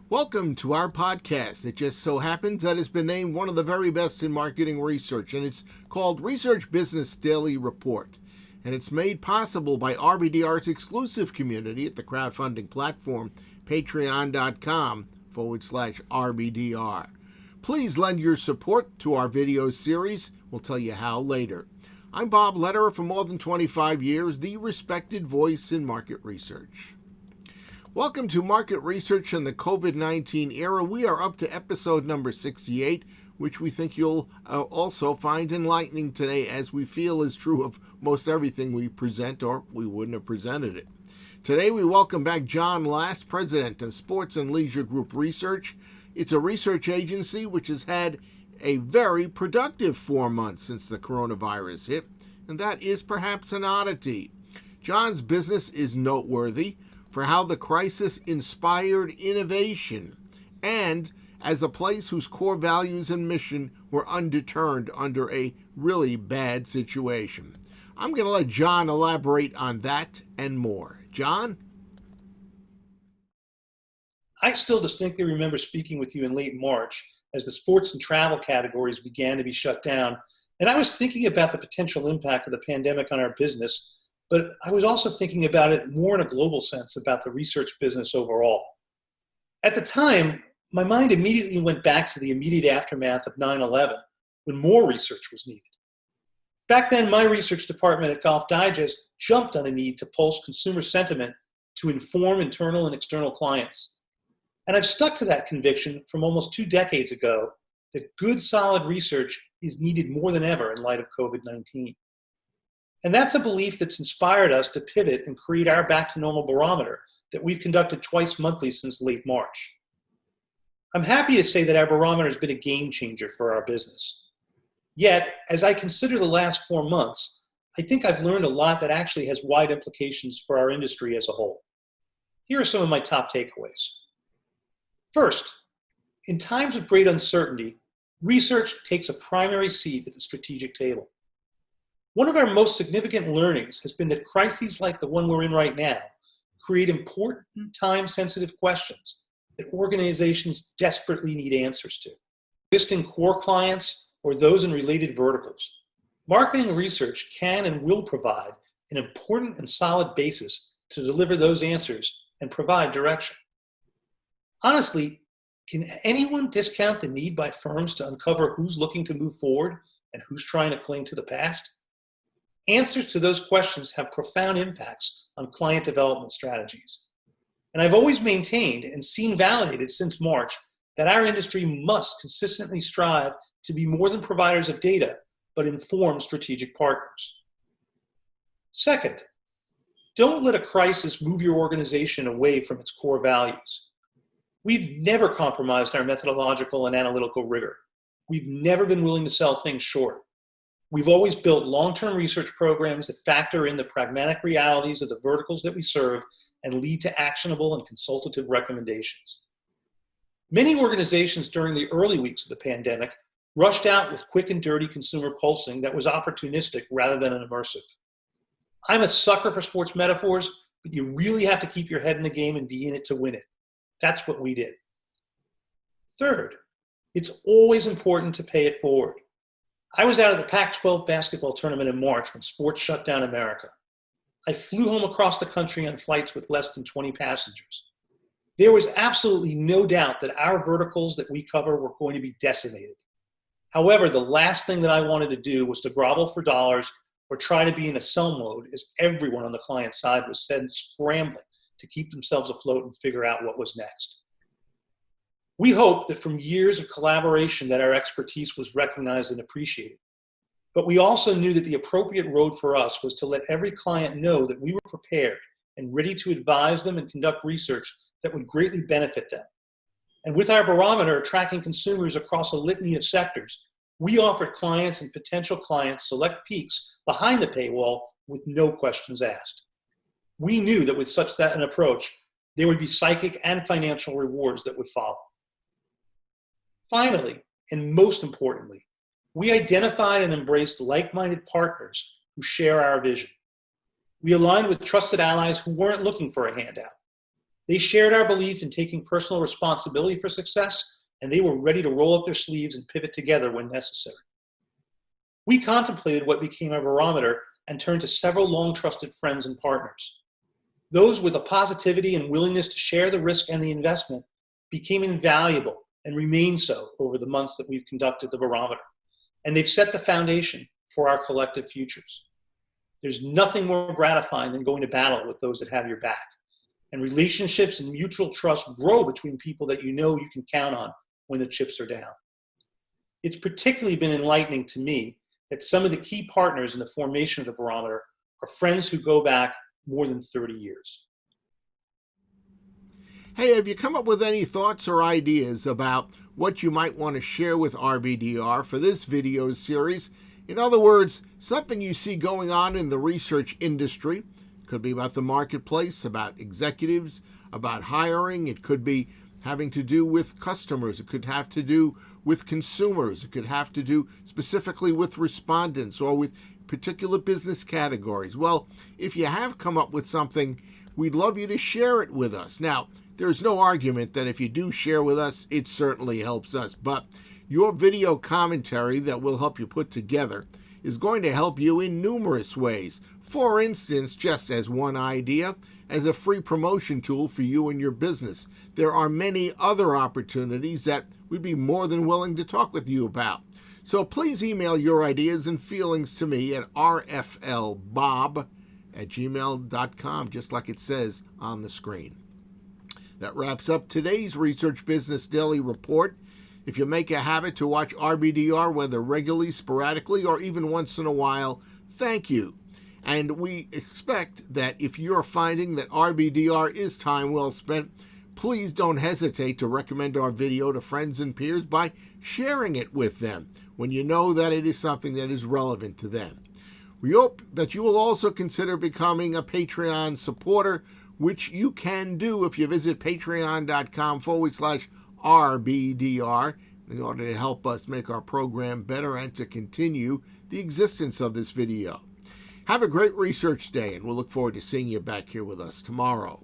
Welcome to our podcast. It just so happens that it's been named one of the very best in marketing research, and it's called Research Business Daily Report. And it's made possible by RBDR's exclusive community at the crowdfunding platform, patreon.com/RBDR. Please lend your support to our video series. We'll tell you how later. I'm Bob Lederer, for more than 25 years, the respected voice in market research. Welcome to Market Research in the COVID-19 era. We are up to episode number 68, which we think you'll also find enlightening today, as we feel is true of most everything we present, or we wouldn't have presented it. Today we welcome back John Last, president of Sports and Leisure Group Research. It's a research agency which has had a very productive 4 months since the coronavirus hit, and that is perhaps an oddity. John's business is noteworthy for how the crisis inspired innovation, and as a place whose core values and mission were undeterred under a really bad situation. I'm going to let John elaborate on that and more. John? I still distinctly remember speaking with you in late March as the sports and travel categories began to be shut down, and I was thinking about the potential impact of the pandemic on our business. But I was also thinking about it more in a global sense about the research business overall. At the time, my mind immediately went back to the immediate aftermath of 9/11, when more research was needed. Back then, my research department at Golf Digest jumped on a need to pulse consumer sentiment to inform internal and external clients. And I've stuck to that conviction from almost 2 decades ago that good, solid research is needed more than ever in light of COVID-19. And that's a belief that's inspired us to pivot and create our Back to Normal barometer that we've conducted twice monthly since late March. I'm happy to say that our barometer has been a game changer for our business. Yet, as I consider the last 4 months, I think I've learned a lot that actually has wide implications for our industry as a whole. Here are some of my top takeaways. First, in times of great uncertainty, research takes a primary seat at the strategic table. One of our most significant learnings has been that crises like the one we're in right now create important, time-sensitive questions that organizations desperately need answers to. Existing core clients or those in related verticals, marketing research can and will provide an important and solid basis to deliver those answers and provide direction. Honestly, can anyone discount the need by firms to uncover who's looking to move forward and who's trying to cling to the past? Answers to those questions have profound impacts on client development strategies. And I've always maintained and seen validated since March that our industry must consistently strive to be more than providers of data, but informed strategic partners. Second, don't let a crisis move your organization away from its core values. We've never compromised our methodological and analytical rigor. We've never been willing to sell things short. We've always built long-term research programs that factor in the pragmatic realities of the verticals that we serve and lead to actionable and consultative recommendations. Many organizations during the early weeks of the pandemic rushed out with quick and dirty consumer pulsing that was opportunistic rather than an immersive. I'm a sucker for sports metaphors, but you really have to keep your head in the game and be in it to win it. That's what we did. Third, it's always important to pay it forward. I was out at the Pac-12 basketball tournament in March when sports shut down America. I flew home across the country on flights with less than 20 passengers. There was absolutely no doubt that our verticals that we cover were going to be decimated. However, the last thing that I wanted to do was to grovel for dollars or try to be in a sell mode, as everyone on the client side was scrambling to keep themselves afloat and figure out what was next. We hope that from years of collaboration that our expertise was recognized and appreciated. But we also knew that the appropriate road for us was to let every client know that we were prepared and ready to advise them and conduct research that would greatly benefit them. And with our barometer tracking consumers across a litany of sectors, we offered clients and potential clients select peeks behind the paywall with no questions asked. We knew that with such an approach, there would be psychic and financial rewards that would follow. Finally, and most importantly, we identified and embraced like-minded partners who share our vision. We aligned with trusted allies who weren't looking for a handout. They shared our belief in taking personal responsibility for success, and they were ready to roll up their sleeves and pivot together when necessary. We contemplated what became our barometer and turned to several long-trusted friends and partners. Those with a positivity and willingness to share the risk and the investment became invaluable and remain so over the months that we've conducted the barometer. And they've set the foundation for our collective futures. There's nothing more gratifying than going to battle with those that have your back. And relationships and mutual trust grow between people that you know you can count on when the chips are down. It's particularly been enlightening to me that some of the key partners in the formation of the barometer are friends who go back more than 30 years. Hey, have you come up with any thoughts or ideas about what you might want to share with RBDR for this video series? In other words, something you see going on in the research industry. It could be about the marketplace, about executives, about hiring. It could be having to do with customers. It could have to do with consumers. It could have to do specifically with respondents or with particular business categories. Well, if you have come up with something, we'd love you to share it with us. Now, there's no argument that if you do share with us, it certainly helps us. But your video commentary that we'll help you put together is going to help you in numerous ways. For instance, just as one idea, as a free promotion tool for you and your business. There are many other opportunities that we'd be more than willing to talk with you about. So please email your ideas and feelings to me at rflbob@gmail.com, just like it says on the screen. That wraps up today's Research Business Daily Report. If you make a habit to watch RBDR, whether regularly, sporadically, or even once in a while, thank you. And we expect that if you're finding that RBDR is time well spent, please don't hesitate to recommend our video to friends and peers by sharing it with them when you know that it is something that is relevant to them. We hope that you will also consider becoming a Patreon supporter, which you can do if you visit patreon.com/RBDR in order to help us make our program better and to continue the existence of this video. Have a great research day, and we'll look forward to seeing you back here with us tomorrow.